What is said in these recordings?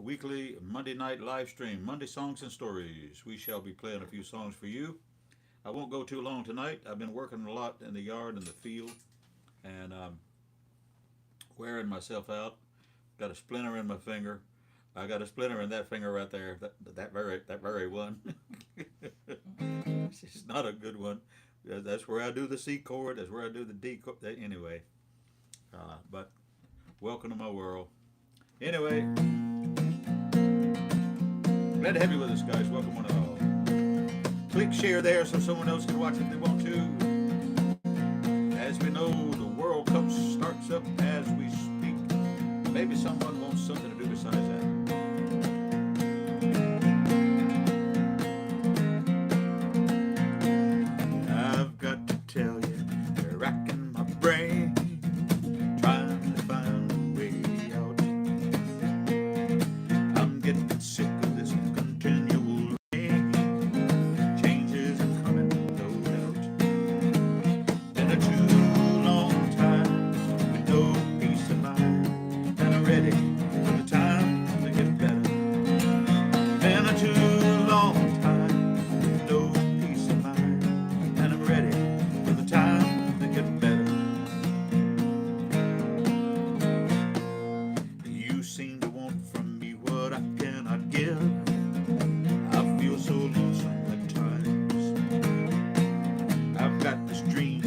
weekly Monday night live stream, Monday Songs and Stories. We shall be playing a few songs for you. I won't go too long tonight. I've been working a lot in the yard and the field, and wearing myself out. Got a splinter in my finger. I got a splinter in that finger right there. That very one. It's not a good one. That's where I do the C chord. That's where I do the D chord. Anyway, but welcome to my world. Anyway, glad to have you with us, guys. Welcome one and all. Click share there so someone else can watch if they want to. As we know, the World Cup starts up as we speak. Maybe someone wants something to do besides that. I've got to tell you, they're racking my brain, trying to find a way out. I'm getting sick of this continual rain. Changes are coming, no doubt. Been a too long time with no peace of mind, and I'm ready for the time to get better. Been a too long time with no peace of mind, and I'm ready for the time to get better. You seem to want from me what I cannot give. I feel so lonesome at times. I've got this dream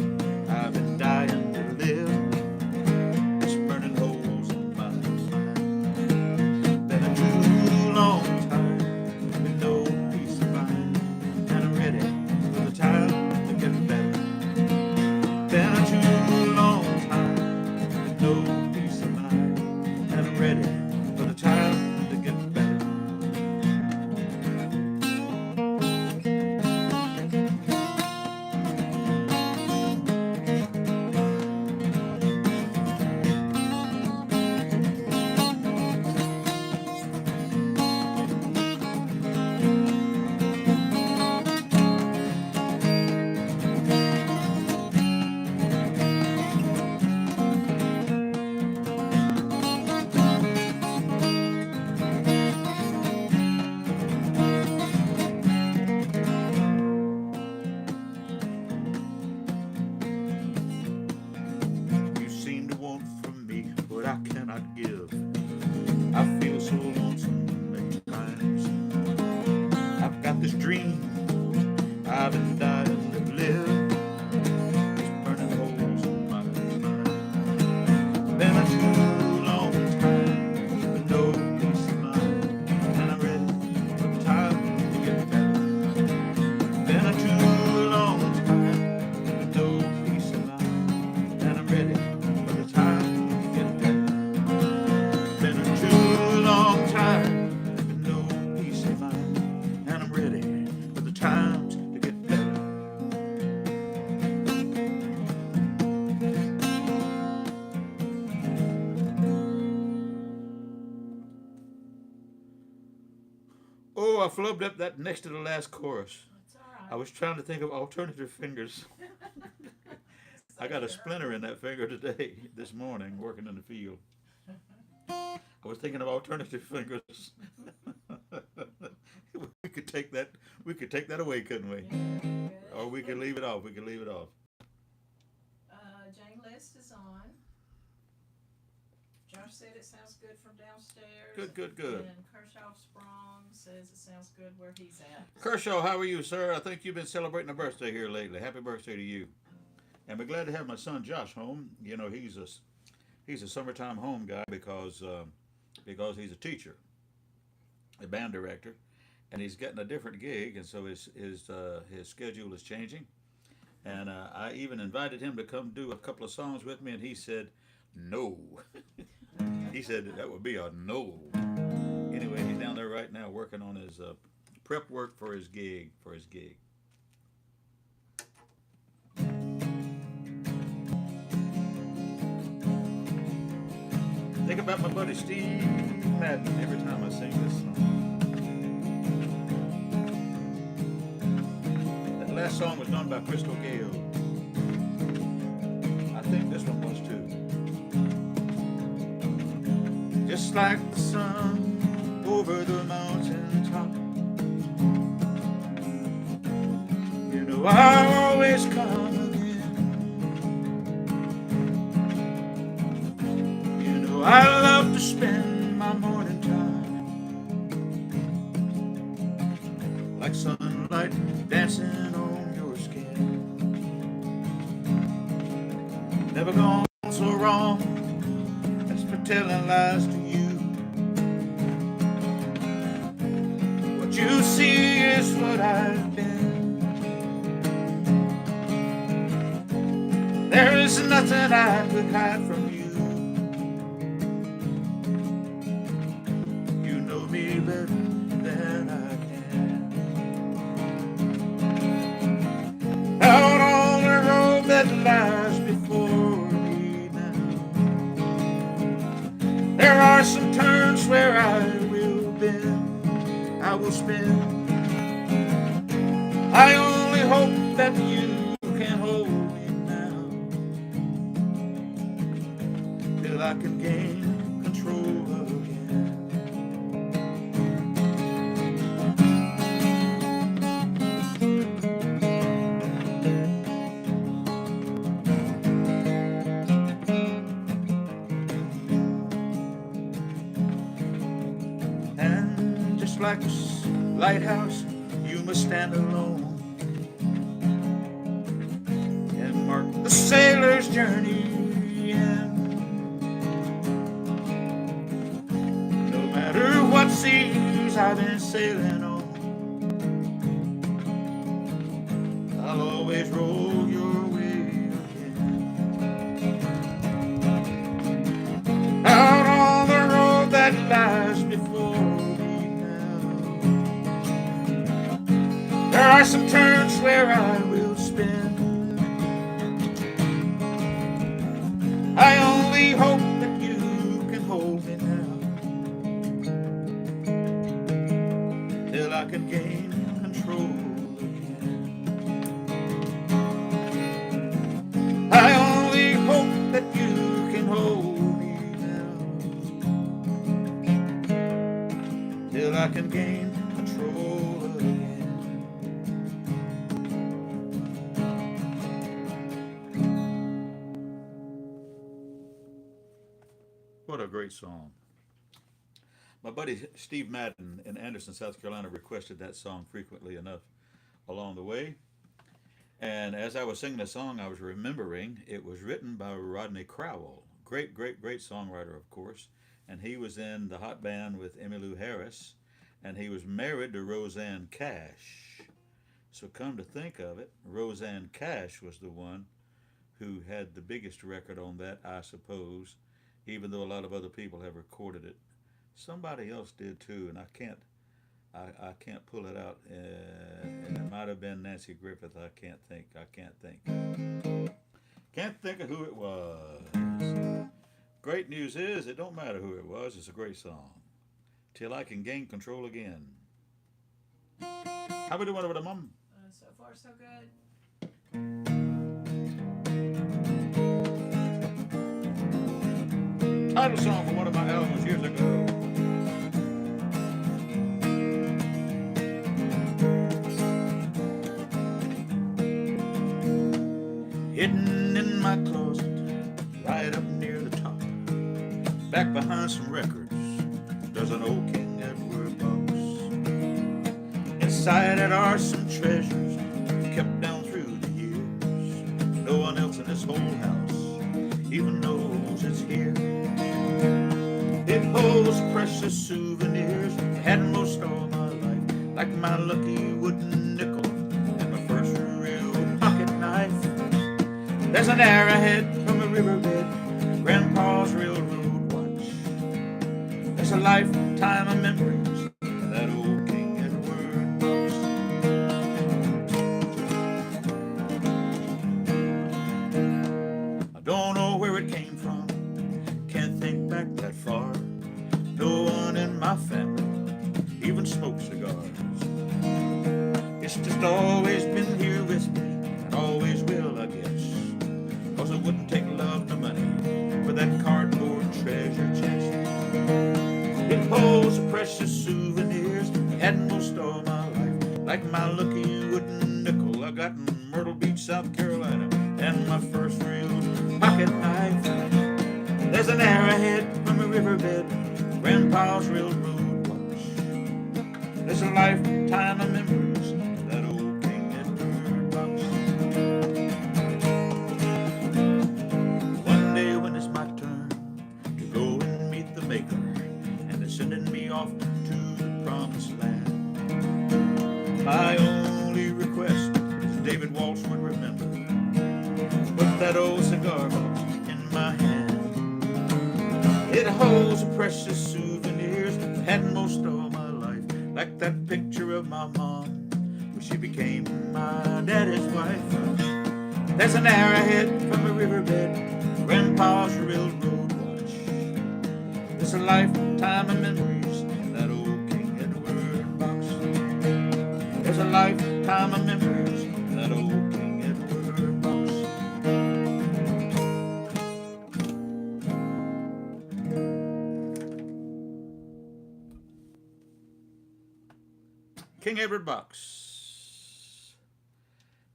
I've been dying to live. It's burning holes in my mind. Been a too long time with no peace of mind, and I'm ready for the time to get better. Been a too long time with no peace of mind, and I'm ready for the time to get better. You seem to want from me what I cannot give. I feel so lonesome at times. I've got this dream I've been dying to live. It's burning holes in my mind. Been a too long time with no peace of mind, and I'm ready for the time to get better. Been a too long time with no peace of mind, and I'm ready for the time to get better. Been a too long time with no peace of mind, and I'm ready for the times to get better. Oh, I flubbed up that next to the last chorus. It's all I right. was trying to think of alternative fingers. I got a splinter in that finger today, this morning, working in the field. I was thinking of alternative fingers. we could take that. We could take that away, couldn't we? Yeah, Or we could good. leave it off. We could leave it off. Jane List is on. Josh said it sounds good from downstairs. Good, good, good. And Kershaw Sprong says it sounds good where he's at. Kershaw, how are you, sir? I think you've been celebrating a birthday here lately. Happy birthday to you. And we're glad to have my son Josh home. You know, he's a summertime home guy because he's a teacher, a band director, and he's getting a different gig, and so his schedule is changing. And I even invited him to come do a couple of songs with me, and he said no. He said that would be a no. Anyway, he's down there right now working on his prep work for his gig. Think about my buddy Steve Madden every time I sing this song. That last song was done by Crystal Gale. I think this one was too. Just like the sun like sunlight dancing on your skin. Never gone so wrong as for telling lies to you. What you see is what I've been. There is nothing I could hide from you. You know me better than I can. Out on the road that lies before me now, there are some turns where I will bend, I will spin. I only hope that you can hold me now, till I can gain control again. And just like this lighthouse, you must stand alone and mark the sailor's journey in. No matter what seas I've been sailing on, I'll always roll your way again. Out on the road that lies before me now, there are some turns where I will spin. I only hope that you can hold me now, till I can gain control again. I only hope that you can hold me now, till I can gain control again. What a great song. My buddy Steve Madden in Anderson, South Carolina, requested that song frequently enough along the way. And as I was singing the song, I was remembering it was written by Rodney Crowell. Great, great, great songwriter, of course. And he was in the hot band with Emmylou Harris. And he was married to Rosanne Cash. So come to think of it, Rosanne Cash was the one who had the biggest record on that, I suppose, even though a lot of other people have recorded it. Somebody else did too, and I can't pull it out. And it might have been Nancy Griffith. I can't think. Can't think of who it was. Great news is, it don't matter who it was. It's a great song. Till I can gain control again. How we doing over the mom? So far, so good. Title song from one of my albums years ago. Hidden in my closet, right up near the top, back behind some records, there's an old King Edward box. Inside it are some treasures kept down through the years. No one else in this whole house even knows it's here. It holds precious souvenirs I had most all my life, like my lucky wooden nickel and my first real pocket knife. There's an arrowhead from a riverbed, Grandpa's railroad watch. There's a lifetime of memories in that old King Edward box. I don't know where it came from, can't think back that far. No one in my family even smokes cigars. It's just always been here with me, and always will, I guess. 'Cause it wouldn't take love nor money for that cardboard treasure chest. It holds precious souvenirs I had most all my life, like my lucky wooden nickel I got in Myrtle Beach, South Carolina, and my first real pocket knife. There's an arrowhead from a riverbed, Grandpa's railroad watch. There's a lifetime of memories off to the promised land. My only request is David Walsh would remember, put that old cigar box in my hand. It holds precious souvenirs I've had most all my life, like that picture of my mom when she became my daddy's wife. There's an arrowhead from a riverbed, Grandpa's railroad watch. There's a lifetime of memories in that old King Edward box. There's a lifetime of memories in that old King Edward box. King Edward box.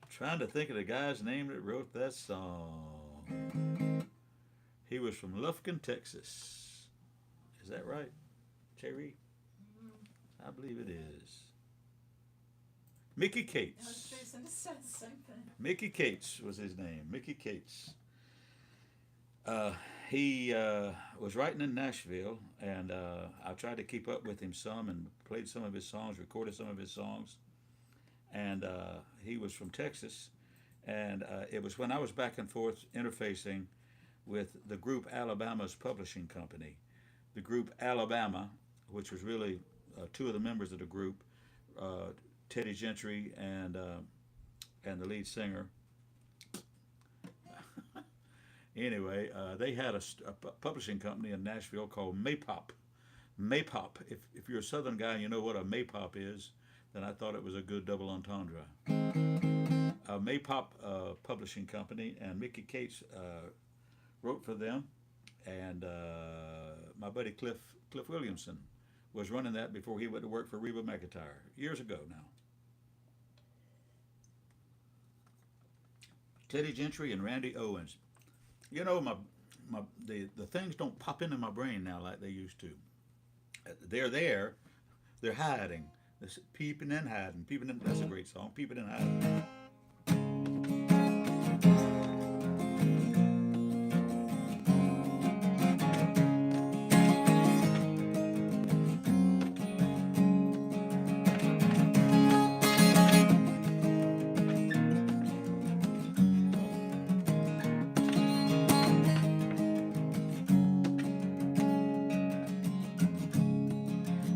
Trying to think of the guy's name that wrote that song. He was from Lufkin, Texas. Is that right, Terry? I believe it is. Mickey Cates. Mickey Cates was his name. Mickey Cates. He was writing in Nashville, and I tried to keep up with him some and played some of his songs, recorded some of his songs. And he was from Texas, and it was when I was back and forth interfacing with the group Alabama's publishing company. The group Alabama, which was really two of the members of the group, Teddy Gentry and the lead singer. Anyway, they had a publishing company in Nashville called Maypop. Maypop. If you're a Southern guy and you know what a Maypop is, then I thought it was a good double entendre. Maypop publishing company, and Mickey Cates wrote for them, and my buddy Cliff Williamson was running that before he went to work for Reba McEntire years ago now. Teddy Gentry and Randy Owens. You know, the things don't pop into my brain now like they used to. They're there, they're hiding. This peeping and hiding. Peeping and, that's a great song. Peeping and hiding.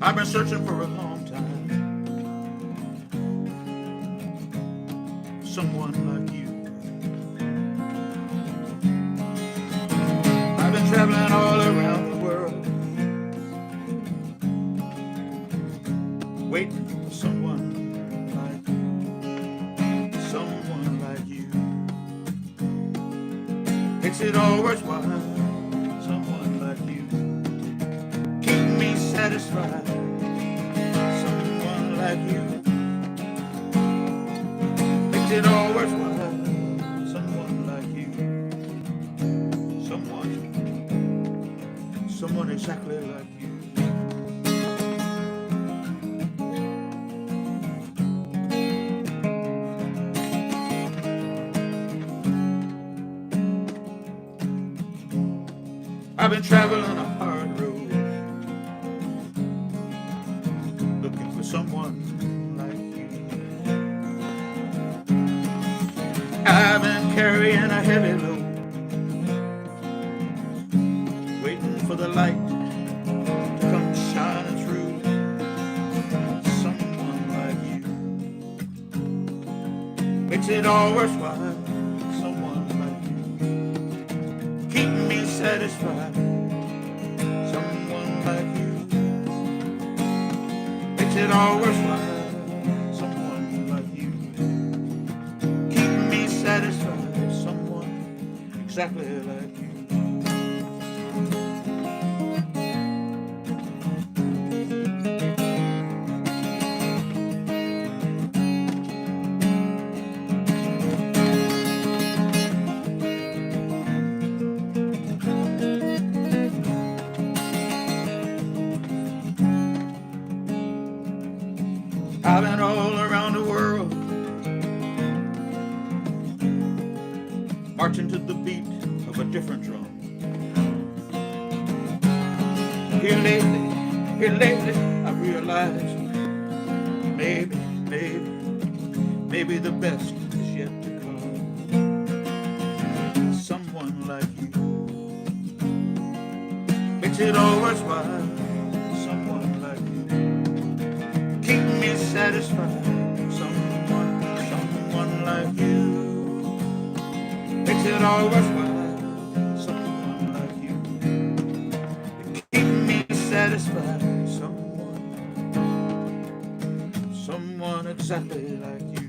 I've been searching for a long time, someone like you. I've been traveling all around the world, waiting for someone like you. Makes it all worthwhile, someone like you. Keep me satisfied, someone like you. Makes it all worthwhile, someone like you. Someone exactly like you. I've been traveling a hard road, looking for someone like you. I've been carrying a heavy load, waiting for the light to come shining through. Someone like you makes it all worthwhile. Someone like you, keep me satisfied. Someone like you makes it all worthwhile. Someone like you, keep me satisfied. Someone exactly like you. I've been all around the world, marching to the beat of a different drum. Here lately, Here lately I realized maybe, maybe the best is yet to come. Someone like you makes it all worthwhile. Someone like you keep me satisfied. Someone like you makes it all worthwhile. Someone like you keep me satisfied. Someone exactly like you.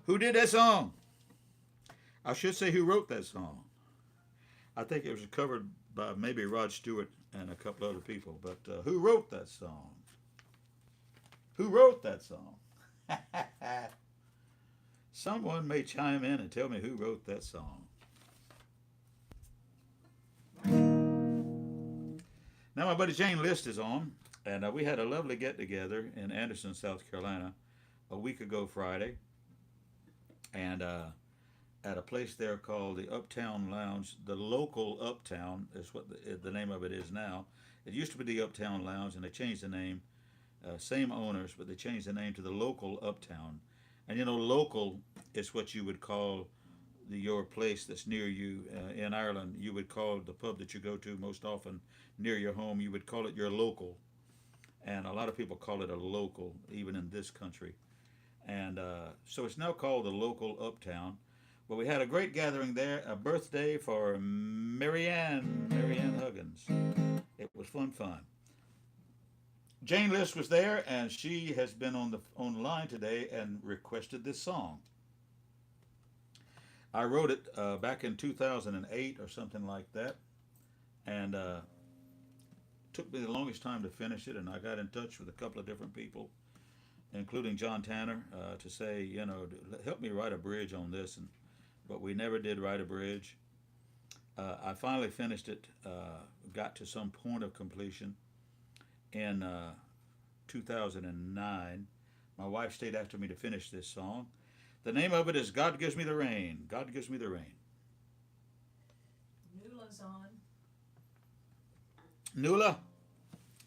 Who did that song? I should say who wrote that song. I think it was covered by maybe Rod Stewart and a couple other people. But who wrote that song? Who wrote that song? Someone may chime in and tell me who wrote that song. Now, my buddy Jane List is on, and we had a lovely get-together in Anderson, South Carolina, a week ago Friday, and at a place there called the Uptown Lounge. The local Uptown is what the name of it is now. It used to be the Uptown Lounge, and they changed the name. Same owners, but they changed the name to the local Uptown. And you know, local is what you would call your place that's near you. In Ireland, you would call the pub that you go to most often near your home, you would call it your local. And a lot of people call it a local, even in this country. And so it's now called the local Uptown. But we had a great gathering there, a birthday for Marianne Huggins. It was fun. Jane List was there, and she has been on the line today and requested this song. I wrote it back in 2008 or something like that, and took me the longest time to finish it. And I got in touch with a couple of different people, including John Tanner, to say, you know, help me write a bridge on this. But we never did write a bridge. I finally finished it, got to some point of completion in 2009. My wife stayed after me to finish this song. The name of it is God Gives Me the Rain. God Gives Me the Rain. Nula's on.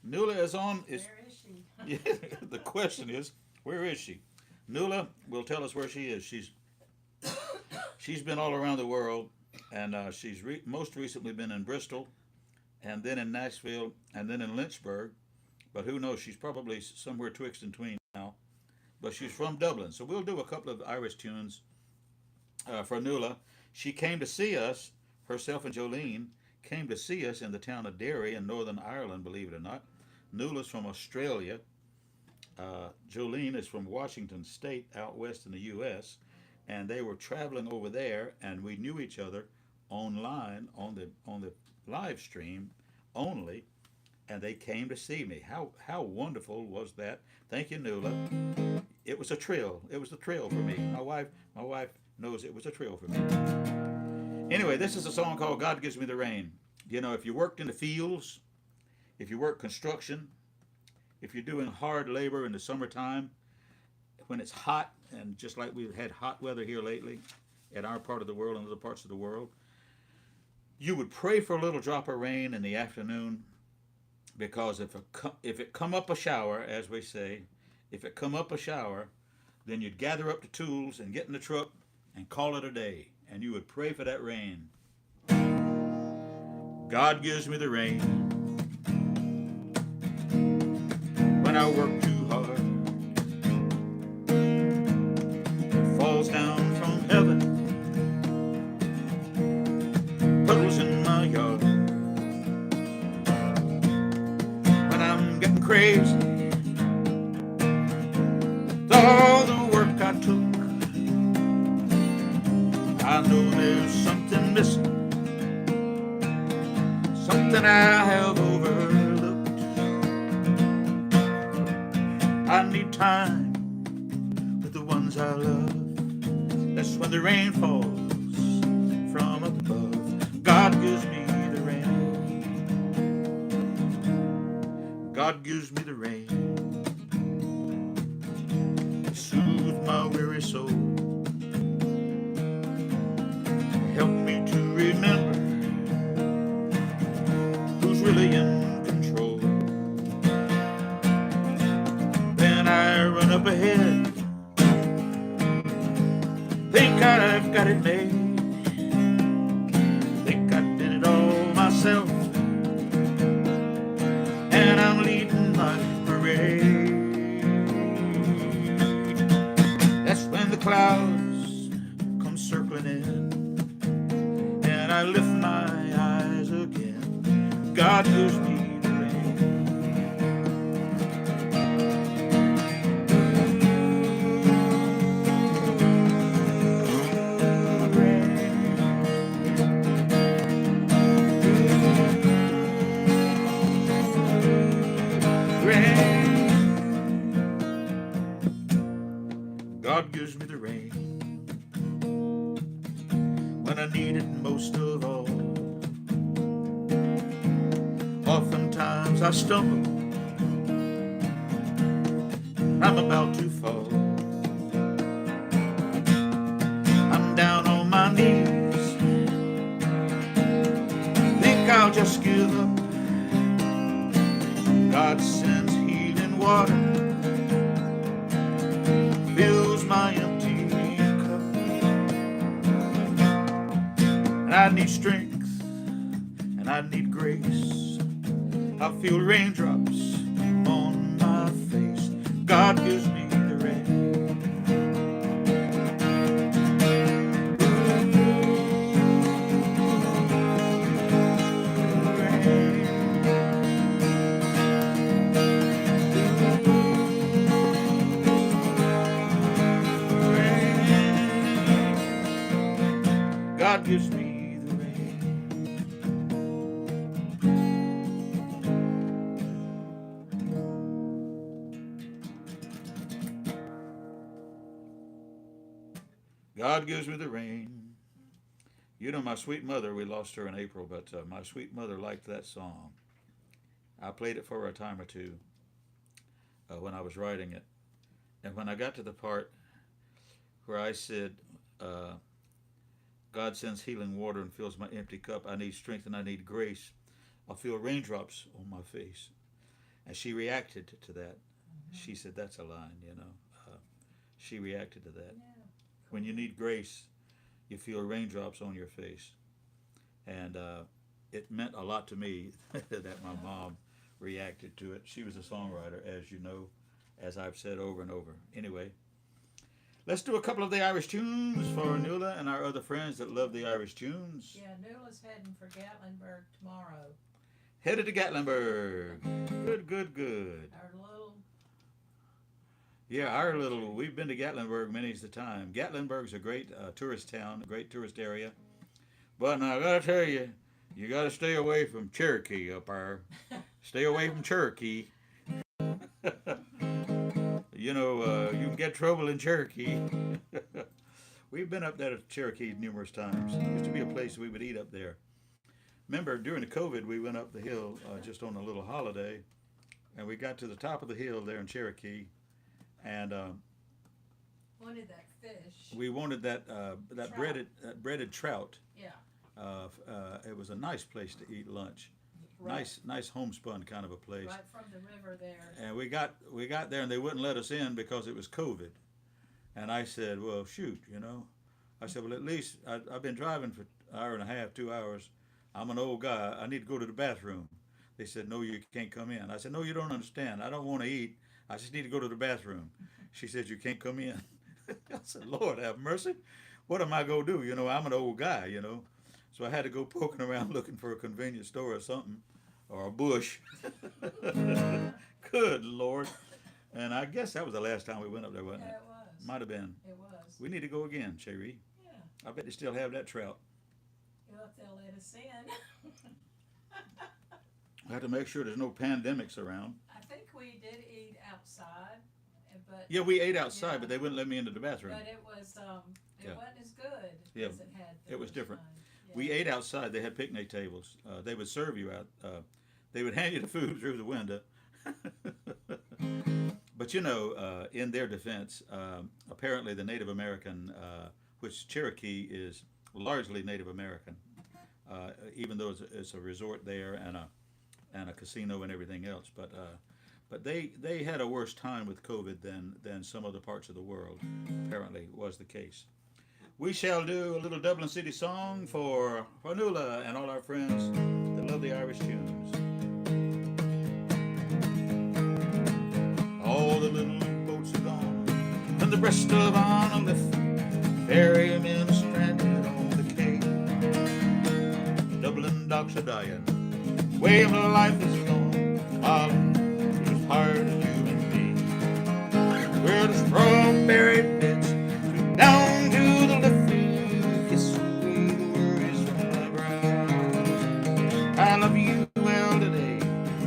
Nula is on. Where is she? Yeah, the question is, where is she? Nula will tell us where she is. She's been all around the world, and she's most recently been in Bristol, and then in Nashville, and then in Lynchburg. But who knows? She's probably somewhere twixt and between now. But she's from Dublin, so we'll do a couple of Irish tunes for Nula. She came to see us. Herself and Jolene came to see us in the town of Derry in Northern Ireland, believe it or not. Nula's from Australia. Jolene is from Washington State, out west in the U.S., and they were traveling over there, and we knew each other online on the live stream only, and they came to see me. How wonderful was that? Thank you, Nula. It was a thrill. It was a thrill for me. My wife knows it was a thrill for me. Anyway, this is a song called God Gives Me the Rain. You know, if you worked in the fields, if you work construction, if you're doing hard labor in the summertime, when it's hot, and just like we've had hot weather here lately in our part of the world and other parts of the world, you would pray for a little drop of rain in the afternoon, because if it come up a shower, as we say, if it come up a shower, then you'd gather up the tools and get in the truck and call it a day, and you would pray for that rain. God gives me the rain when I work too hard. It falls down from heaven, puddles in my yard. When I'm getting crazy with all the work I took, I know there's something missing, something I have overlooked. I need time with the ones I love. That's when the rain falls from above. God gives me the rain. God God gives me the rain, soothe my weary soul, help me to remember who's really in control. Then I run up ahead, think I've got it made, think I did it all myself, and I'm leading my parade. That's when the clouds come circling in, and I lift my eyes again. God gives me the rain. God gives me the rain when I need it most of all. Oftentimes I stumble, I'm about to fall. I'm down on my knees, think I'll just give up. God sends healing water, fills my empty cup, and I need strength and I need grace. I feel raindrops on my face. God gives me the rain. God gives me the rain. God gives me the rain. You know, my sweet mother, we lost her in April, but my sweet mother liked that song. I played it for her a time or two when I was writing it. And when I got to the part where I said, God sends healing water and fills my empty cup, I need strength and I need grace, I feel raindrops on my face. And she reacted to that. She said, that's a line, you know. She reacted to that. Yeah. When you need grace, you feel raindrops on your face. And it meant a lot to me that my mom reacted to it. She was a songwriter, as you know, as I've said over and over. Anyway, let's do a couple of the Irish tunes for Nuala and our other friends that love the Irish tunes. Yeah, Nuala's heading for Gatlinburg tomorrow. Headed to Gatlinburg. Good, good, good. Our little Yeah, we've been to Gatlinburg many's the time. Gatlinburg's a great tourist town, a great tourist area. But now I gotta tell you, you gotta stay away from Cherokee up there. Stay away from Cherokee. You know, you can get trouble in Cherokee. We've been up there to Cherokee numerous times. It used to be a place we would eat up there. Remember, during the COVID, we went up the hill just on a little holiday, and we got to the top of the hill there in Cherokee, and wanted that fish. we wanted that Trout. breaded trout. Yeah. It was a nice place to eat lunch. Right. Nice homespun kind of a place. Right from the river there. And we got there and they wouldn't let us in because it was COVID. And I said, well, shoot, you know. I said, well, at least I've been driving for an hour and a half, 2 hours. I'm an old guy. I need to go to the bathroom. They said, no, you can't come in. I said, no, you don't understand. I don't want to eat. I just need to go to the bathroom. She said, you can't come in. I said, Lord have mercy. What am I going to do? You know, I'm an old guy, you know. So I had to go poking around looking for a convenience store or something, or a bush. Good Lord. And I guess that was the last time we went up there, wasn't Yeah, it? it was. Might have been. It was. We need to go again, Cherie. Yeah. I bet they still have that trout. Well, if they'll let us in. I have to make sure there's no pandemics around. I think we did eat outside, but Yeah, we ate outside, Yeah. but they wouldn't let me into the bathroom. but it was Yeah. wasn't as good Yeah, as it had. the it was first different. time. Yeah. We ate outside. They had picnic tables. They would serve you out. They would hand you the food through the window, But you know, in their defense, apparently the Native American, which Cherokee is largely Native American, even though it's a resort there and a casino and everything else. But they had a worse time with COVID than some other parts of the world. Apparently, was the case. We shall do a little Dublin City song for Fanula and all our friends that love the Irish tunes. All the little boats are gone, and the rest of on a lift. Ferrymen are stranded on the quay. Dublin docks are dying. Way of life is gone. Ireland is hard as you and me. Where the strawberry beds down to the lift. Kiss away the worries from my brow. I love you well today,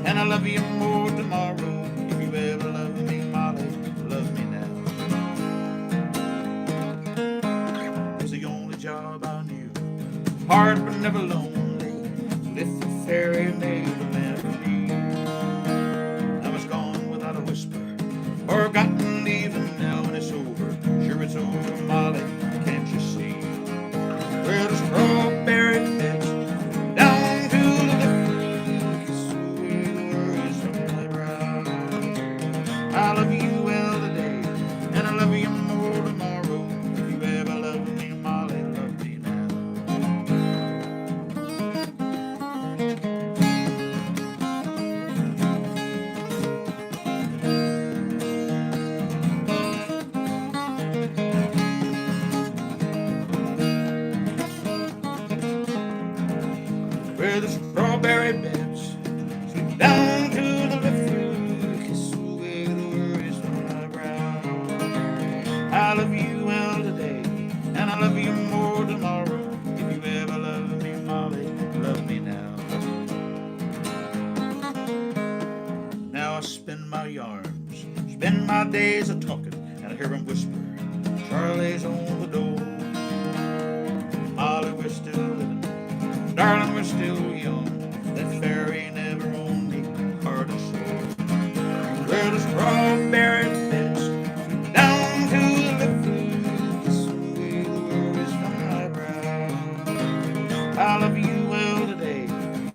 and I love you more tomorrow. If you ever love me, Molly, love me now. It was the only job I knew, hard but never lonely. Lift the ferry made a man for me. I was gone without a whisper, forgotten even now, and it's over. Sure it's over, Molly, can't you see? Where the strawberry beds down to the lift. Kiss away the worries from my brow. I love you well today, and I love you more tomorrow. If you ever love me, Molly, love me now. Where the strawberry beds slip down to the lift. Kiss away the worries from my brow. I love you well today, and I love you more tomorrow. If you ever love me, Molly, love me now. Now I spin my yarns, spend my days a talking, and I hear him whisper, Charlie's on the door. Molly, we're still living, darling, we're still young. That ferry never owned me, hard to shore. Where the strawberry beds down to the lift. Kiss away the worries from my brow. I love you well today,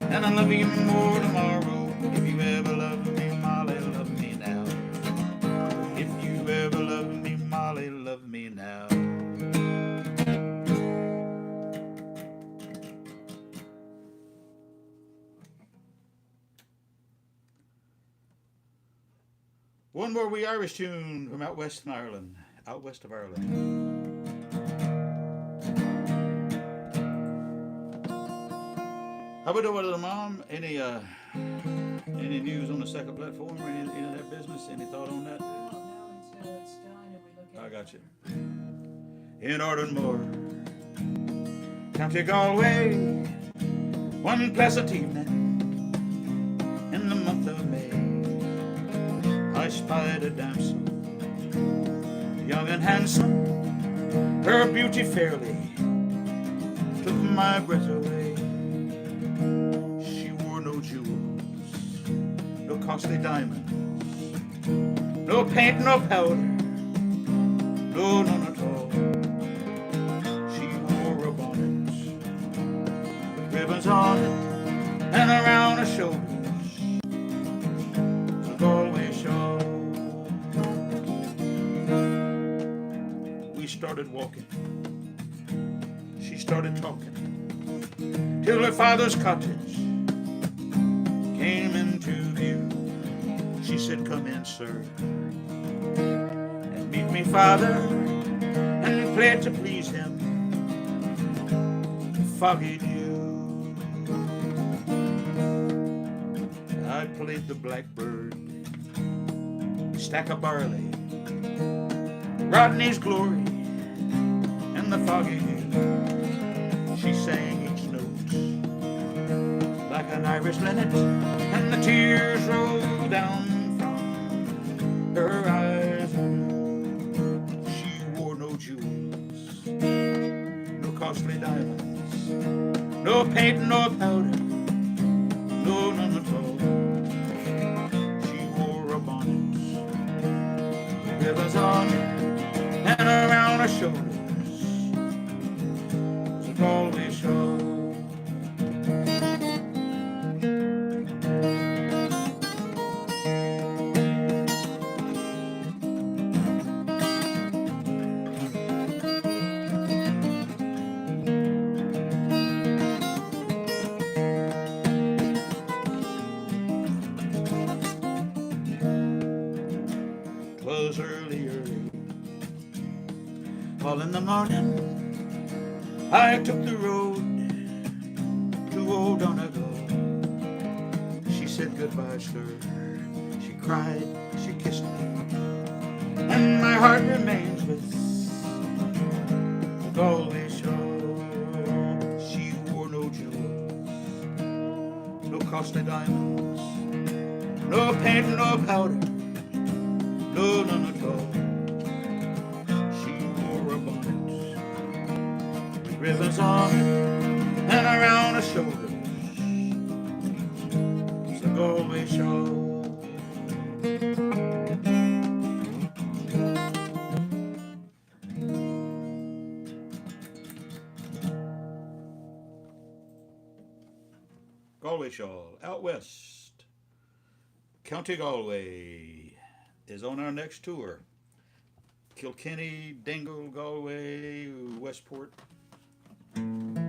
and I love you more tomorrow. If you ever love me, Molly, love me now. If you ever love me, Molly, love me now. One more wee Irish tune from out west in Ireland, out west of Ireland. How we doing, little mom? Any news on the second platform or any of that business? Any thought on that? We won't know until it's done and we look at I it. got you. In Ardmore, County Galway, one pleasant evening in the month of May, I spied a damsel, young and handsome. Her beauty fairly took my breath away. She wore no jewels, no costly diamonds, no paint, no powder, no, none at all. She wore a bonnet with ribbons on it, and around her shoulders a Galway shawl. We started walking, she started talking, till her father's cottage came into view. She said, "Come in, sir, and meet me, father," and played to please him the foggy dew. I played the blackbird, stack of barley, Rodney's glory, and the foggy dew. She sang each note like an Irish linnet, and the tears rolled down from her eyes. She wore no jewels, no costly diamonds, no paint, no powder, no, none at all. She ribbons on and around her shoulders was a Galway shawl. Was early, all in the morning. I took the road to old Donegal. She said goodbye, sir. She cried, she kissed me, and my heart remains with the Galway shawl. She wore no jewels, no costly diamonds, no paint, no powder. No, none at all. She wore a bonnet with ribbons on it and around her shoulders was a Galway shawl. Galway shawl, out west. County Galway is on our next tour. Kilkenny, Dingle, Galway, Westport. And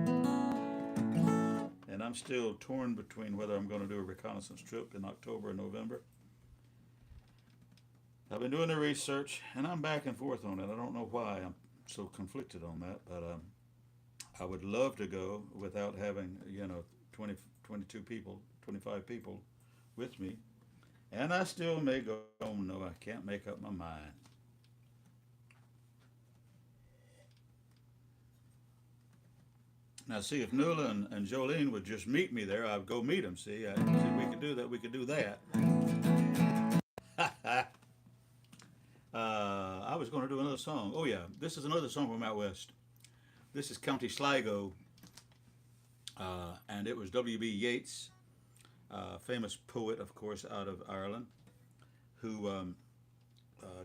I'm still torn between whether I'm going to do a reconnaissance trip in October or November. I've been doing the research and I'm back and forth on it. I don't know why I'm so conflicted on that, but I would love to go without having, 20, 22 people, 25 people with me. And I still may go, oh no, I can't make up my mind. Now, see, if Nuala and Jolene would just meet me there, I'd go meet them. See, we could do that. We could do that. I was going to do another song. Oh, yeah, this is another song from out west. This is County Sligo, and it was W.B. Yeats, famous poet, of course, out of Ireland, who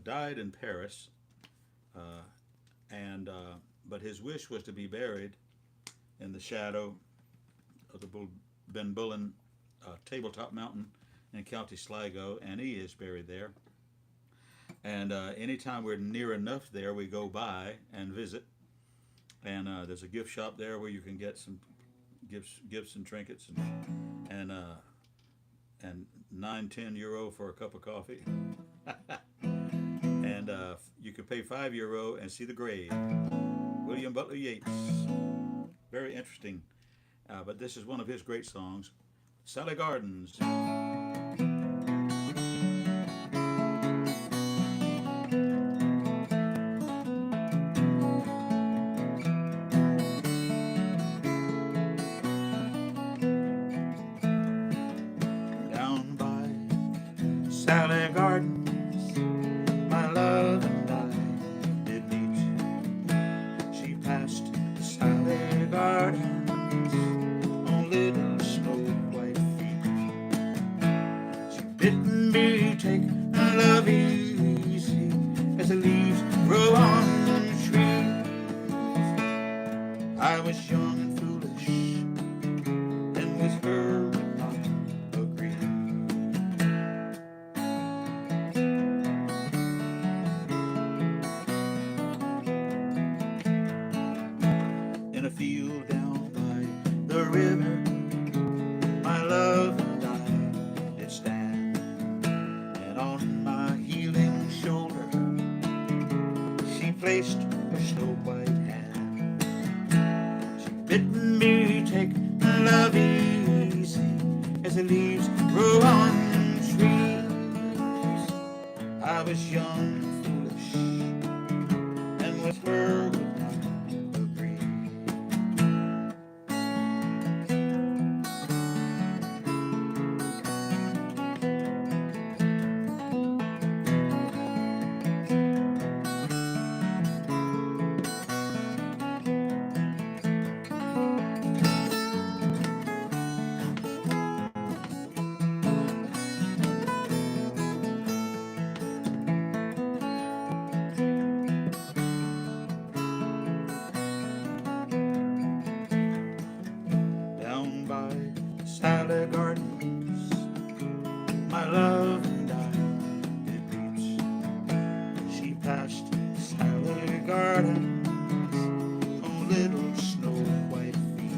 died in Paris, but his wish was to be buried in the shadow of the Benbullen Tabletop Mountain in County Sligo, and he is buried there. And anytime we're near enough there, we go by and visit. And there's a gift shop there where you can get some gifts and trinkets, and 9-10 euro for a cup of coffee. And you could pay €5 and see the grave. William Butler Yeats. Very interesting. But this is one of his great songs, Sally Gardens. Down by Sally Gardens, my love and I did meet. She passed the Sally Gardens on little snow white feet. She bid me take my love easy as the leaves grow on the trees. I was young and foolish, and with her would not agree. In a field down by the river, my love and I did stand, and on my healing shoulder she placed her snow white hand. She bid me take love easy as the leaves grow on trees. I was young and foolish, and with her would not agree. gardens on little snow white feet.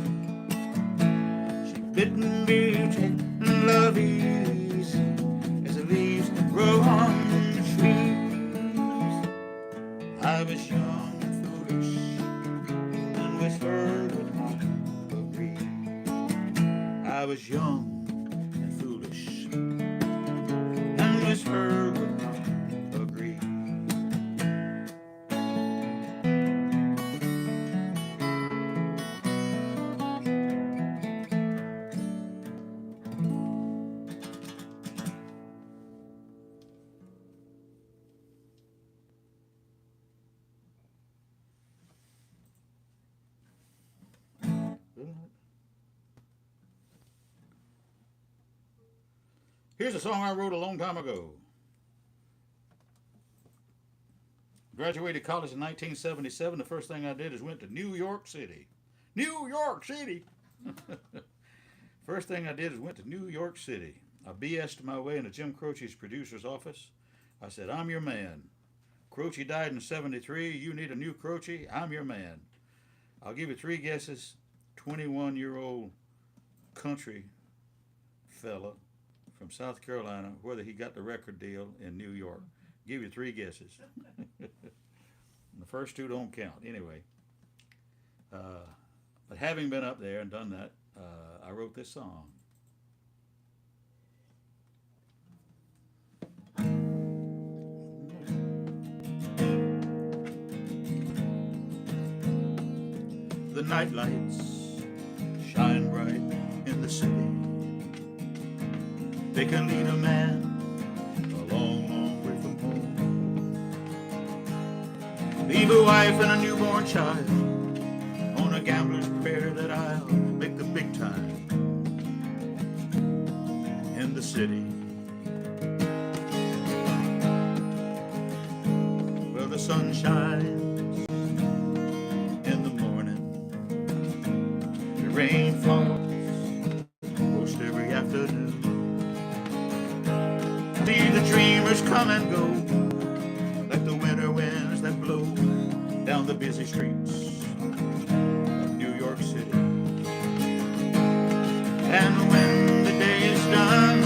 She bitten beauty and love easy as the leaves grow on the trees. I was young and foolish, and with her would not agree. I was young and foolish, and with her would not agree. Here's a song I wrote a long time ago. Graduated college in 1977. The first thing I did is went to New York City. New York City! First thing I did is went to New York City. I BS'd my way into Jim Croce's producer's office. I said, I'm your man. Croce died in 73. You need a new Croce? I'm your man. I'll give you three guesses. 21-year-old country fella from South Carolina, whether he got the record deal in New York. Give you three guesses. The first two don't count. Anyway, but having been up there and done that, I wrote this song. The night lights shine bright in the city. They can lead a man a long, long way from home. Leave a wife and a newborn child on a gambler's prayer that I'll make the big time in the city. Where the sun shines in the morning, the rain falls most every afternoon. See the dreamers come and go like the winter winds that blow down the busy streets of New York City. And when the day is done,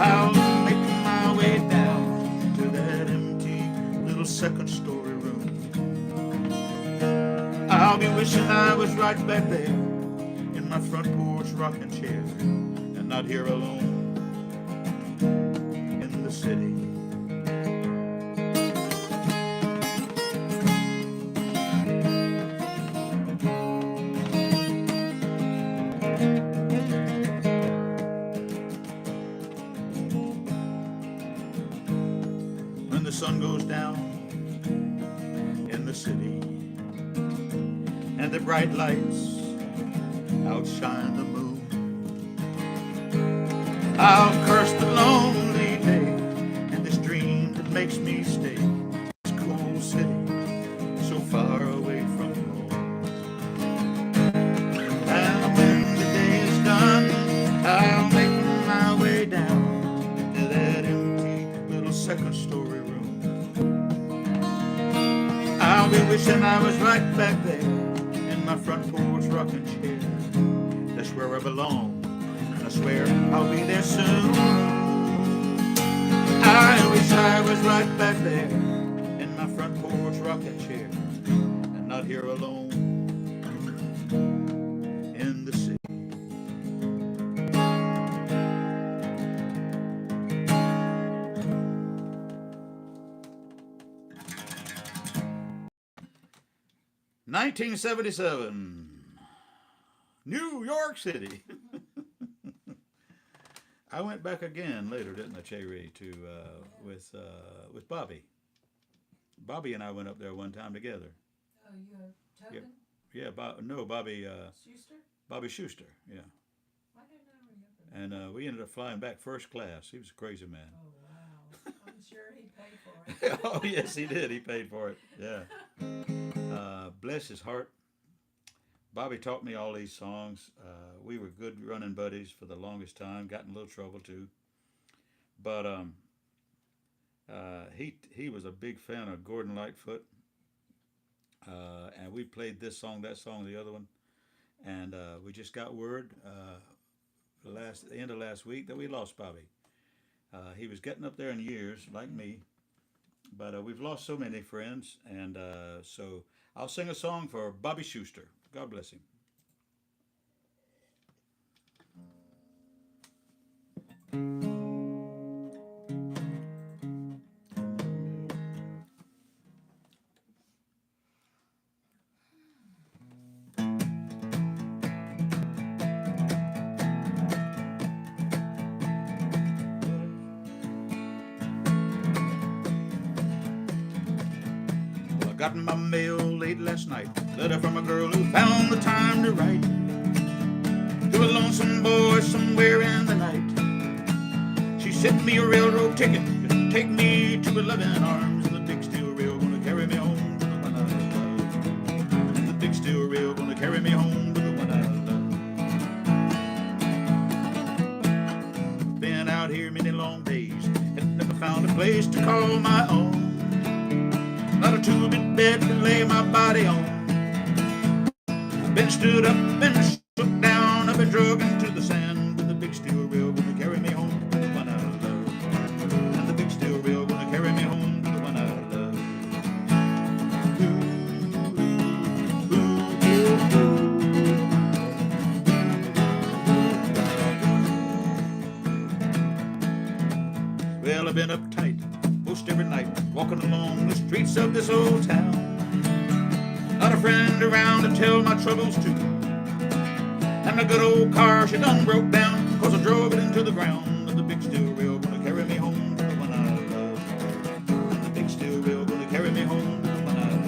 I'll make my way down to that empty little second-story room. I'll be wishing I was right back there in my front porch rocking chair and not here alone in the city. When the sun goes down in the city and the bright lights outshine the moon, I'll curse the lonely day and this dream that makes me stay in this cool city so far away from home. And when the day is done, I'll make my way down to that empty little second-story room. I'll be wishing I was right back there in my front porch rocking chair. That's where I belong. I swear I'll be there soon. I wish I was right back there in my front porch rocking chair and not here alone in the city. (1977) New York City. I went back again later, didn't I, Cherry, to with Bobby. Bobby and I went up there one time together. Oh, you have Tobin? Yeah, no, Bobby. Schuster? Bobby Schuster. Yeah, I didn't know you up there. and we ended up flying back first class. He was a crazy man. Oh, wow. I'm sure he paid for it. Oh yes, he did. He paid for it. Yeah. Bless his heart. Bobby taught me all these songs. We were good running buddies for the longest time. Got in a little trouble too, but he was a big fan of Gordon Lightfoot, And we played this song, that song, the other one, and we just got word the end of last week that we lost Bobby. He was getting up there in years, like me, but we've lost so many friends, and so I'll sing a song for Bobby Schuster. God bless him. Well, I got my mail late last night, letter from a girl who found the time to write to a lonesome boy somewhere in the night. She sent me a railroad ticket to take me to her loving arms, and the big steel rail gonna carry me home to the one I love. And the big steel rail gonna carry me home to the one I love. Been out here many long days and never found a place to call my own. Not a two-bit bed to lay my body on. Been stood up, been shook down, I've been drug into the sand, but the big steel rail gonna carry me home to the one I love. And the big steel rail gonna carry me home to the one I love. Well, I've been uptight most every night, walking along the streets of this old town. Not a friend around to tell my troubles to. And the good old car, she done broke down, 'cause I drove it into the ground. And the big steel rail gonna carry me home to the one I love. And the big steel rail gonna carry me home to the one I love.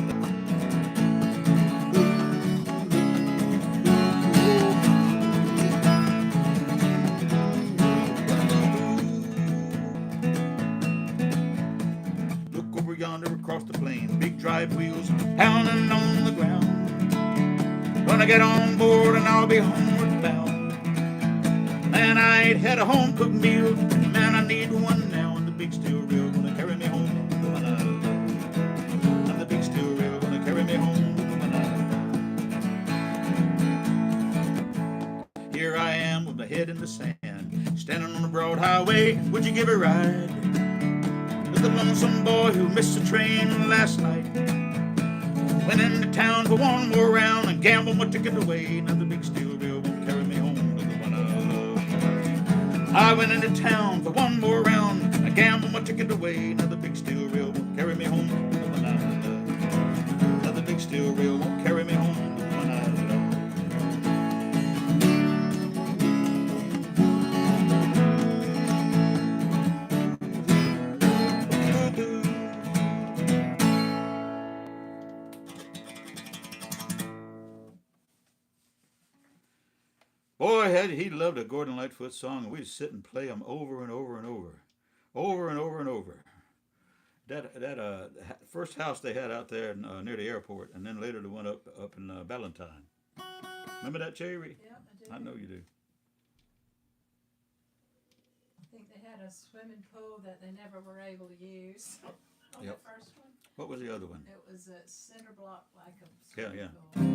Look over yonder across the plain, big drive wheels pounding on the ground. Gonna get on board and I'll be homeward bound. Man, I ain't had a home cooked meal, man, I need one now. And the big steel rail gonna carry me home to the one I love. And the big steel rail gonna carry me home to the one I love. Here I am with my head in the sand, standing on the broad highway. Would you give a ride with the lonesome boy who missed the train last night? Went into town for one more round and gambled my ticket away. Now the big steel rail won't carry me home to the one I love. I went into town for one more round and gambled my ticket away. Now the big steel rail won't carry me home to the one I love. Now the big steel rail won't carry me home to the one I love. Boy, he loved a Gordon Lightfoot song, and we'd sit and play them over and over and over, over and over and over. That first house they had out there near the airport, and then later the one up in Valentine. Remember that, Cherry? Yeah, I do. I know you do. I think they had a swimming pool that they never were able to use on Yep. the first one. What was the other one? It was a cinder block like a Yeah, swimming yeah. pool.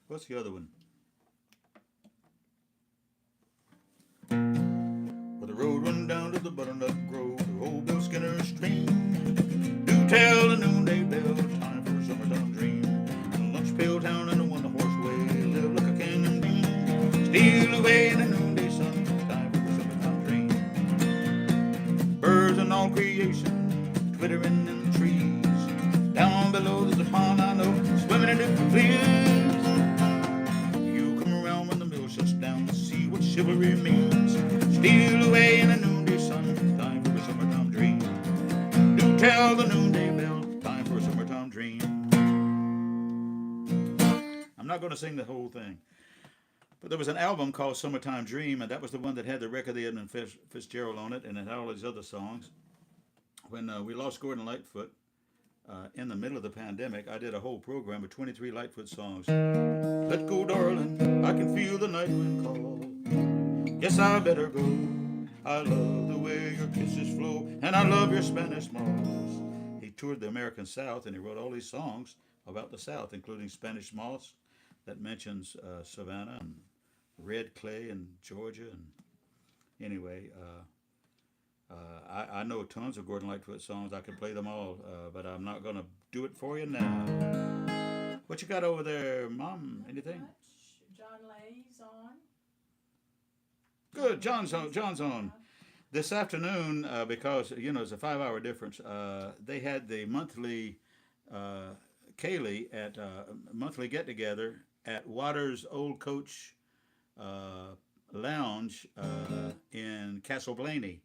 What's the other one? Well, the road run down to the butternut grove, the old Bill Skinner stream. Do tell the noonday bell, time for a summertime dream. In a lunch pail town and a one-horse way, live like a king and bean. Steal away in the noonday sun, time for a summertime dream. Birds and all creation, twittering in the trees. Down below there's a pond I know, swimming in it for please. Down to see what chivalry means. Steal away in the noonday sun, time for a summertime dream. Do tell the noonday bell, time for a summertime dream. I'm not going to sing the whole thing, but there was an album called Summertime Dream, and that was the one that had the record of the Edmund Fitzgerald on it, and it had all these other songs. When we lost Gordon Lightfoot in the middle of the pandemic, I did a whole program of 23 Lightfoot songs. Let go, darling, I can feel the night wind call. Guess I better go. I love the way your kisses flow, and I love your Spanish moss. He toured the American South, and he wrote all these songs about the South, including Spanish moss that mentions Savannah and red clay in Georgia. And anyway, I know tons of Gordon Lightfoot songs. I could play them all, but I'm not going to do it for you now. What you got over there, Mom? Anything? John Lay's on. Good. John's on. John's on. This afternoon, because, it's a 5-hour difference, they had the monthly Kaylee at monthly get-together at Waters Old Coach Lounge in Castle Blaney,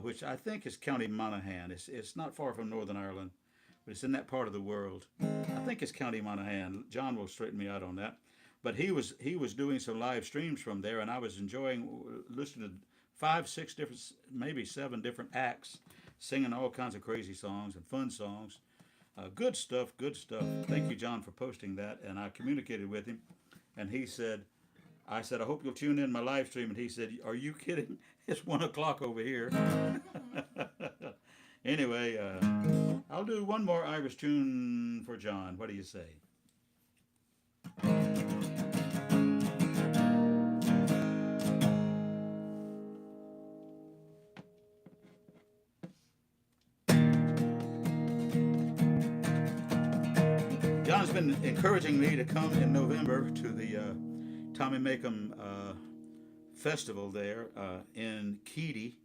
which I think is County Monaghan. It's not far from Northern Ireland, but it's in that part of the world. I think it's County Monaghan. John will straighten me out on that. But he was doing some live streams from there, and I was enjoying listening to 5, 6 different, maybe 7 different acts, singing all kinds of crazy songs and fun songs. Good stuff, good stuff. Thank you, John, for posting that. And I communicated with him, and he said, I said, I hope you'll tune in my live stream. And he said, are you kidding? It's 1 o'clock over here. Anyway, I'll do one more Irish tune for John. What do you say? John's been encouraging me to come in November to the Tommy Macomb festival there in Keady,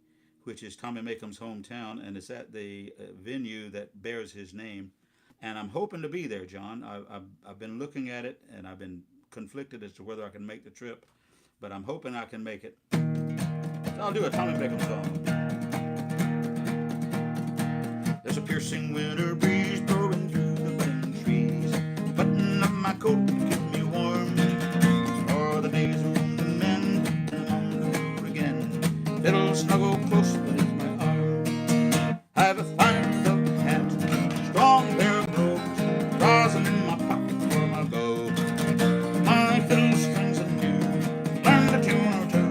which is Tommy Macomb's hometown, and it's at the venue that bears his name. And I'm hoping to be there, John. I've been looking at it, and I've been conflicted as to whether I can make the trip, but I'm hoping I can make it. So I'll do a Tommy Macomb song. There's a piercing winter breeze blowing through the pine trees, button up my coat to keep me warm, for the days are the men and on the road again. It'll snuggle close beneath my arm. I have a fine felt hat, strong pair of brogues, rosin in my pocket for my bow. My fiddle strings are new, learned a tune or two.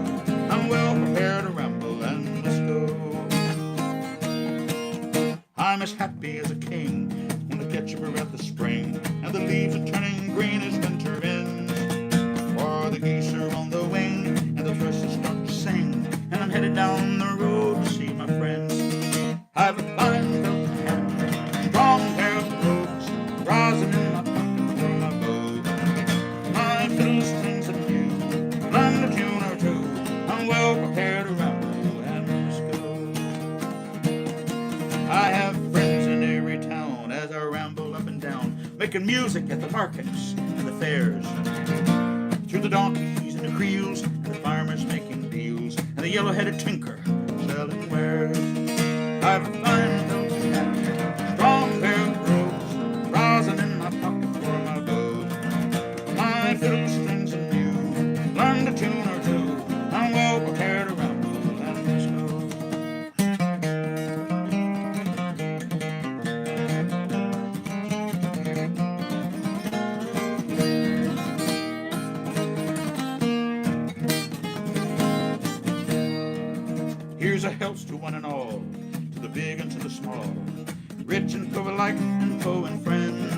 I'm well prepared to ramble and let's go. I'm as happy as a king when the ketchup are at the spring and the leaves are turning green as winter ends. For the geese are on the wing and the thrushes start to sing, and I'm headed down the road to see my friends. I've a fine felt hat, strong pair of brogues, rosin in my pocket for my bow. My fiddle strings are new, learned a tune or two. I'm well prepared to ramble and let's go. I have friends in every town as I ramble up and down, making music at the markets and the fairs. Through the donkeys and the creels and the farmers making deals and the yellow-headed tinker selling wares. I've a fine felt hat, strong pair of brogues, rosin in my pocket for my bow. My fiddle strings are new, learned a tune or two. I'm well prepared to ramble and let's go. Here's a health to one and all, to the big and to the small, rich and poor alike, and foe and friend.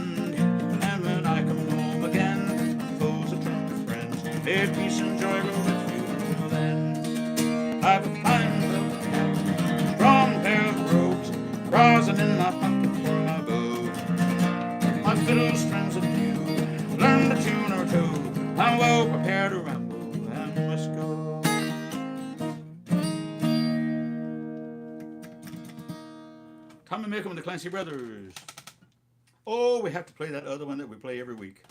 And when I come home again, foes will turn to friends. May peace and joy go with you till then. I've a fine felt hat, strong pair of brogues, rosin in my pocket for my bow. My fiddle strings are new, learned a tune or two. I'm well prepared to ramble and let's go. Tommy Macomb and the Clancy Brothers. Oh, we have to play that other one that we play every week.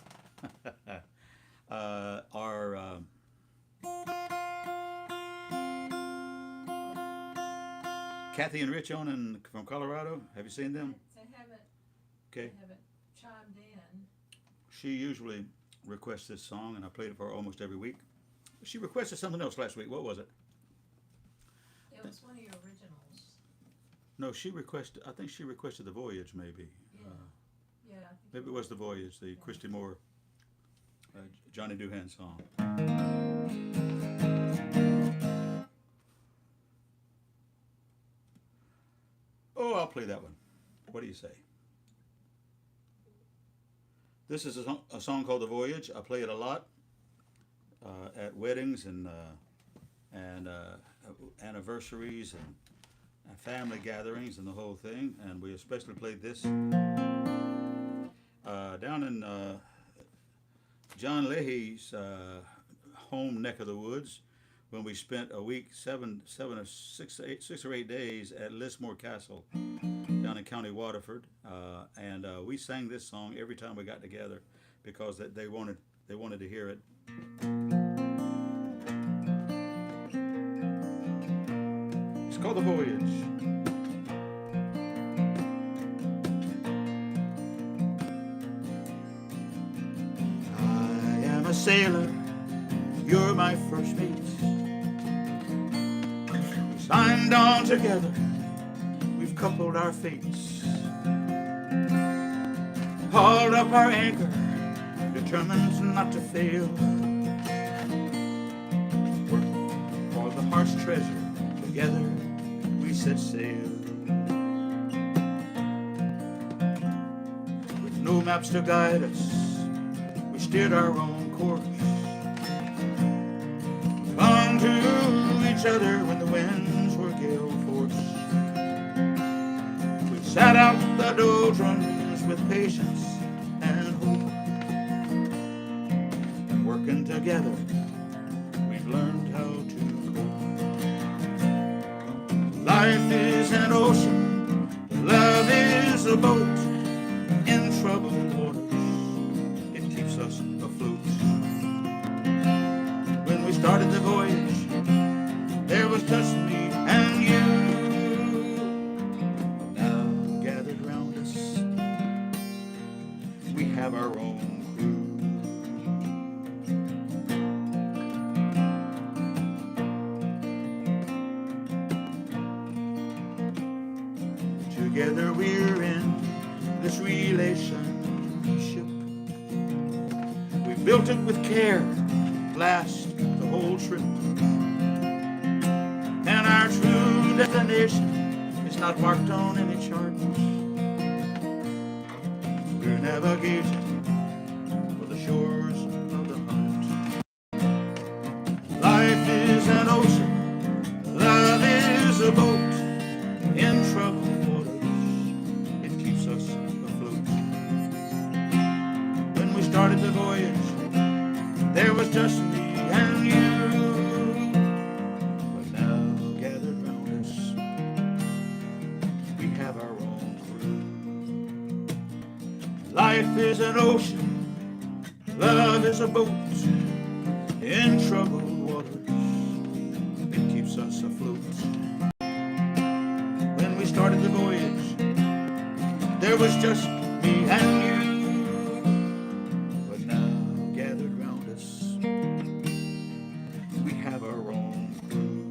Our Kathy and Rich on from Colorado. Have you seen them? They haven't. Okay. They haven't chimed in. She usually requests this song, and I played it for her almost every week. She requested something else last week. What was it? It was one of your originals. No, she requested. I think she requested The Voyage, maybe. Yeah. Yeah. I think Maybe it was The Voyage, the Christy Moore, Johnny Doohan song. I'll play that one. What do you say? This is a song called "The Voyage." I play it a lot at weddings and anniversaries and family gatherings and the whole thing. And we especially played this down in John Leahy's home neck of the woods when we spent a week, 6 or 8 days at Lismore Castle down in County Waterford, and we sang this song every time we got together because they wanted to hear it. It's called "The Voyage." I am a sailor, you're my first mate. We signed on together, we've coupled our fates. Hauled up our anchor, determined not to fail. Worked for the heart's treasure, together we set sail. With no maps to guide us, we steered our own course. Clung to each other when the winds were gale force. We sat out the doldrums with patience and hope. And working together, we've learned how to cope. Life is an ocean, love is a boat. In troubled waters, it keeps us afloat. When we started the voyage, there was just me and you. Now gathered round us, we have our own crew. Together we're in this relationship. We built it with care, last the whole trip. And our true destination is not marked on any chart. We're navigating for the shores of the heart. Life is an ocean, love is a boat. In troubled waters, it keeps us afloat. When we started the voyage, there was just me and you. But now gathered round us, we have our own crew. Life is an ocean, love is a boat. In troubled waters, it keeps us afloat. When we started the voyage, there was just me and you. But now gathered round us, we have our own crew.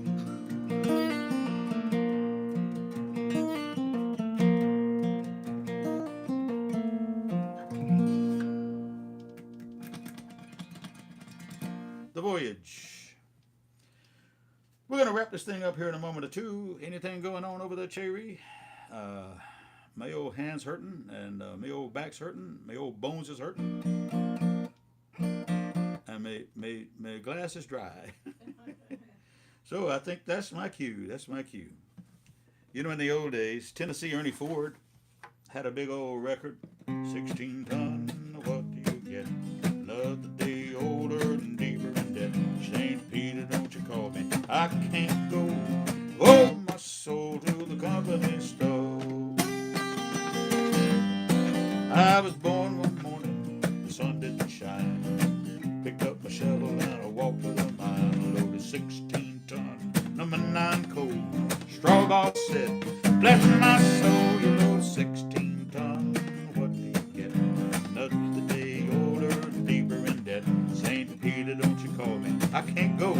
The Voyage. We're going to wrap this thing up here in a moment or two. Anything going on over there, Cherry? My old hands hurting, and my old back's hurting, my old bones is hurting, and my glass is dry. So I think that's my cue. That's my cue. You know, in the old days, Tennessee Ernie Ford had a big old record, 16 ton, what do you get? Another day older and deeper in debt. St. Peter, don't you call me, I can't go. Oh, my soul to the company store. I was born one morning, the sun didn't shine. Picked up my shovel and I walked to the mine. Loaded 16 ton, number 9 coal. Straw ball said, bless my soul, you load 16 ton. What do you get? Another day older and deeper in debt. St. Peter, don't you call me, I can't go.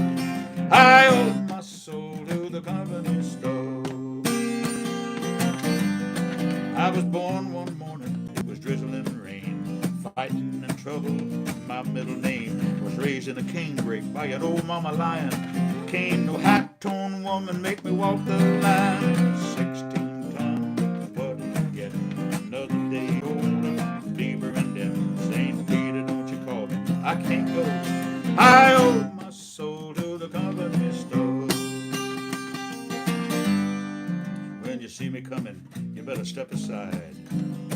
I owe my soul to the company store. I was born one morning, it was drizzling rain. Fighting and trouble, my middle name. Was raised in a canebrake by an old mama lion. Cane no high-tone woman make me walk the line. 16 ton, I owe my soul to the company store. When you see me coming, you better step aside.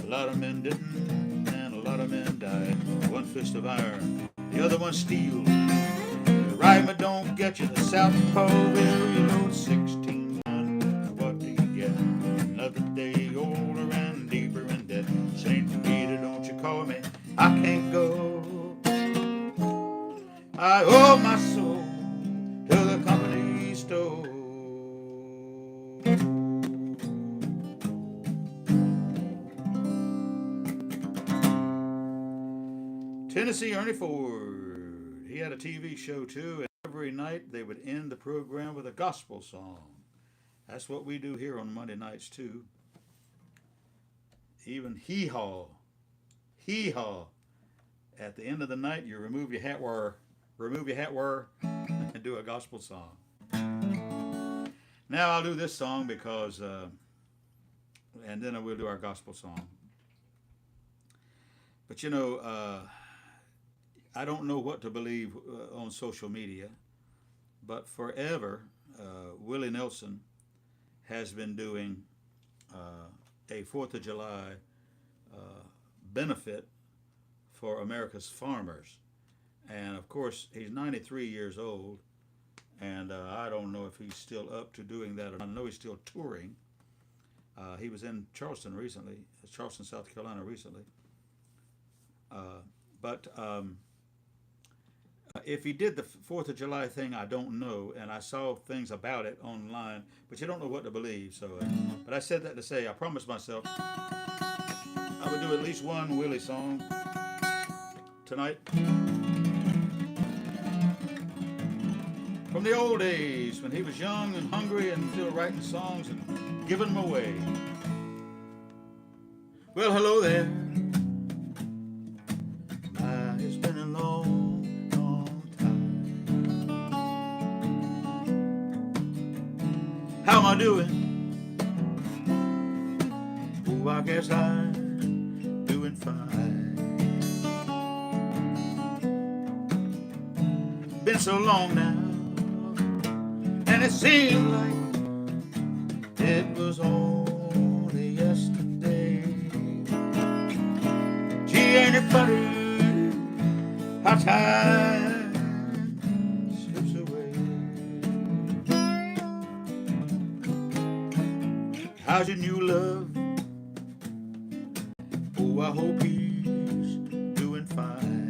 A lot of men didn't, and a lot of men died. One fist of iron, the other one steel. The right but don't get you. The southpaw will you load 16 gun. What do you get? Another day older and deeper in debt. Saint Peter, don't you call me? I can't go. I owe my soul to the company store. Tennessee Ernie Ford. He had a TV show too, and every night they would end the program with a gospel song. That's what we do here on Monday nights too. Even hee haw. Hee haw. At the end of the night, you remove your hat wire, and do a gospel song. Now I'll do this song because, and then I will do our gospel song. But you know, I don't know what to believe on social media, but forever, Willie Nelson has been doing a 4th of July benefit for America's farmers. And of course, he's 93 years old, and I don't know if he's still up to doing that. I know he's still touring. He was in Charleston, South Carolina recently. But if he did the 4th of July thing, I don't know, and I saw things about it online, but you don't know what to believe. So, but I said that to say I promised myself I would do at least one Willie song tonight. From the old days when he was young and hungry and still writing songs and giving them away. Well, hello there. It's been a long, long time. How am I doing? Oh, I guess I'm doing fine. Been so long now, and it seemed like it was only yesterday. Gee, ain't it funny how time slips away? How's your new love? Oh, I hope he's doing fine.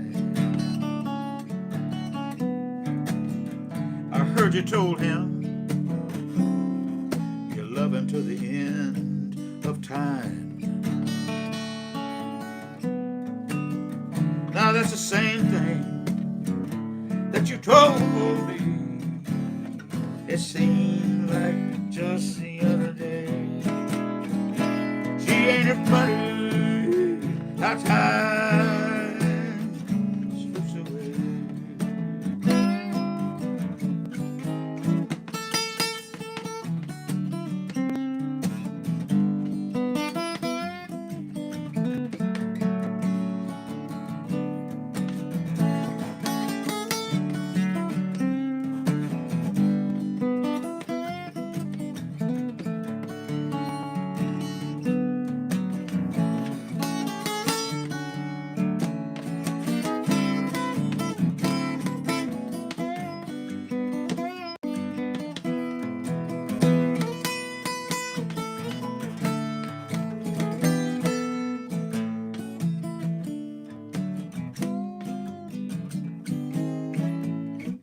I heard you told him you love him to the end of time. Now that's the same thing that you told me. It seemed like just the other day. She ain't it funny how time slips away.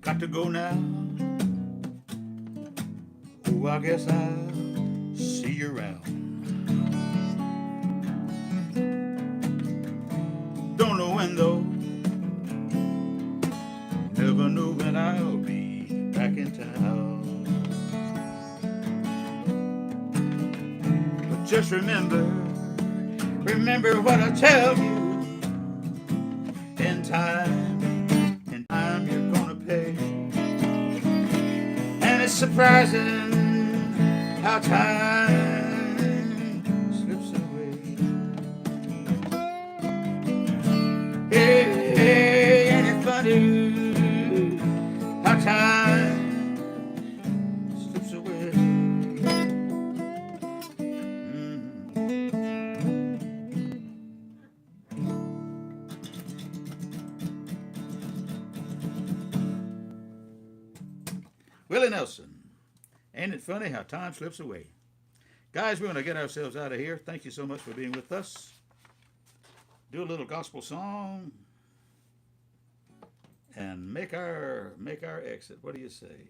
Got to go now. Oh, I guess I'll see you around. Don't know when though. Never know when I'll be back in town. But just remember what I tell you. In time you're gonna pay. And it's surprising how time slips away. Hey, ain't it funny Willie Nelson. Ain't it funny how time slips away? Guys, we're going to get ourselves out of here. Thank you so much for being with us. Do a little gospel song and make our exit. What do you say?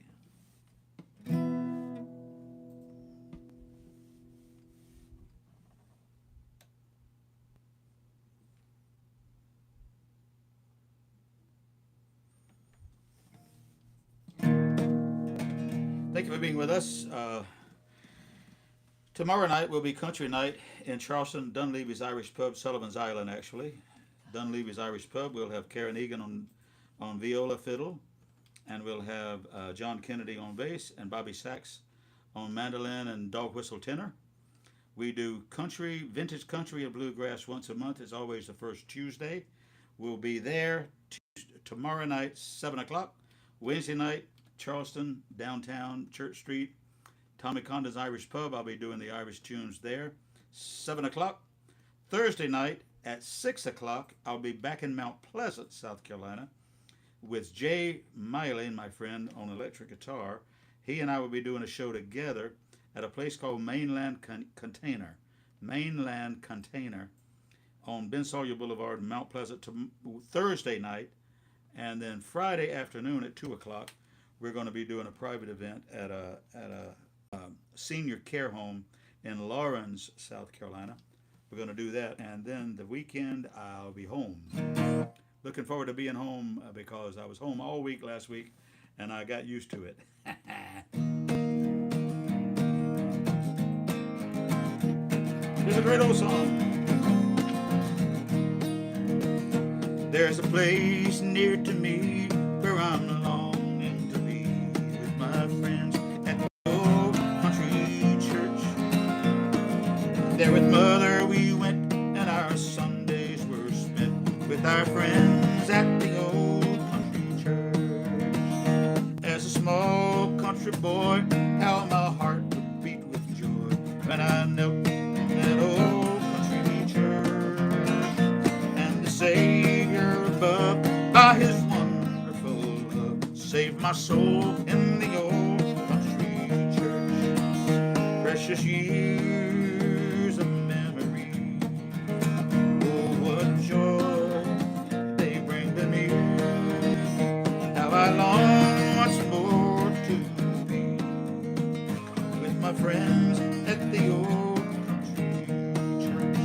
Thank you for being with us. Tomorrow night will be country night in Charleston, Dunleavy's Irish Pub, Sullivan's Island, actually. Dunleavy's Irish Pub. We'll have Karen Egan on viola fiddle, and we'll have John Kennedy on bass and Bobby Sachs on mandolin and dog whistle tenor. We do country, vintage country and bluegrass once a month. It's always the first Tuesday. We'll be there tomorrow night, 7 o'clock. Wednesday night, Charleston, downtown, Church Street, Tommy Condon's Irish Pub. I'll be doing the Irish tunes there, 7 o'clock. Thursday night at 6 o'clock, I'll be back in Mount Pleasant, South Carolina, with Jay Miley, my friend, on electric guitar. He and I will be doing a show together at a place called Mainland Container. Mainland Container on Ben Sawyer Boulevard, Mount Pleasant, Thursday night. And then Friday afternoon at 2 o'clock, we're going to be doing a private event at a senior care home in Lawrence, South Carolina. We're going to do that. And then the weekend, I'll be home. Looking forward to being home because I was home all week last week, and I got used to it. Here's a great old song. There's a place near to me where I'm longing to be with my friends at the old country church. There with Mother we went, and our Sundays were spent with our friends at the old country church. As a small country boy, how my heart would beat with joy when I knelt in that old country church. And the Savior above, by his wonderful love, saved my soul in the old country church. Precious years of memory, oh what joy they bring to me. How I long once more to be with my friends at the old country church.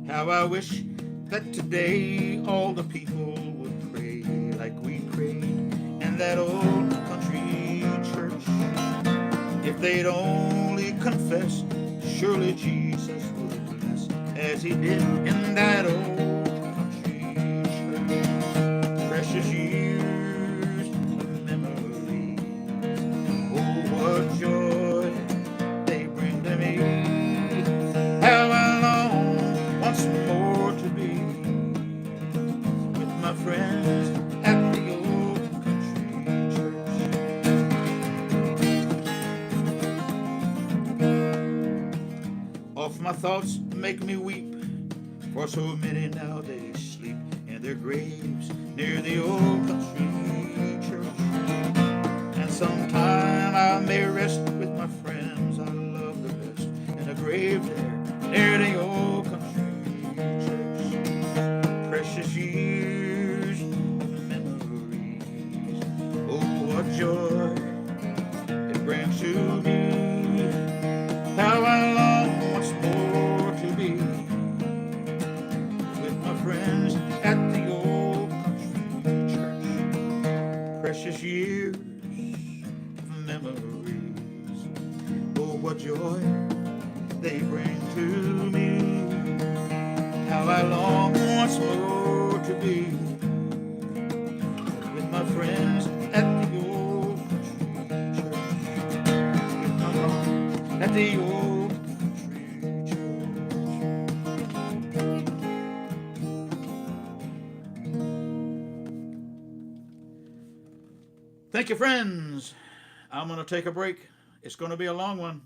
How I wish that today all the people would pray like we prayed in that old country church. If they'd only confess, surely Jesus would bless as he did in that old country church. Precious years of memory, oh what joy they bring to me. How I long once more to be with my friends at the old country church. Oft my thoughts make me weep, for so many now they sleep in their graves near the old country church. And sometime I may rest with my friends I love the best in a grave there near the old country church. Precious years of memories, oh what joy it brings to me. How I long once more to be with my friends at the old country church. Precious years of memories, oh what joy they bring to me. How I long once more to be with my friends at the old country church. At the old country church. Thank you, friends. I'm going to take a break. It's going to be a long one.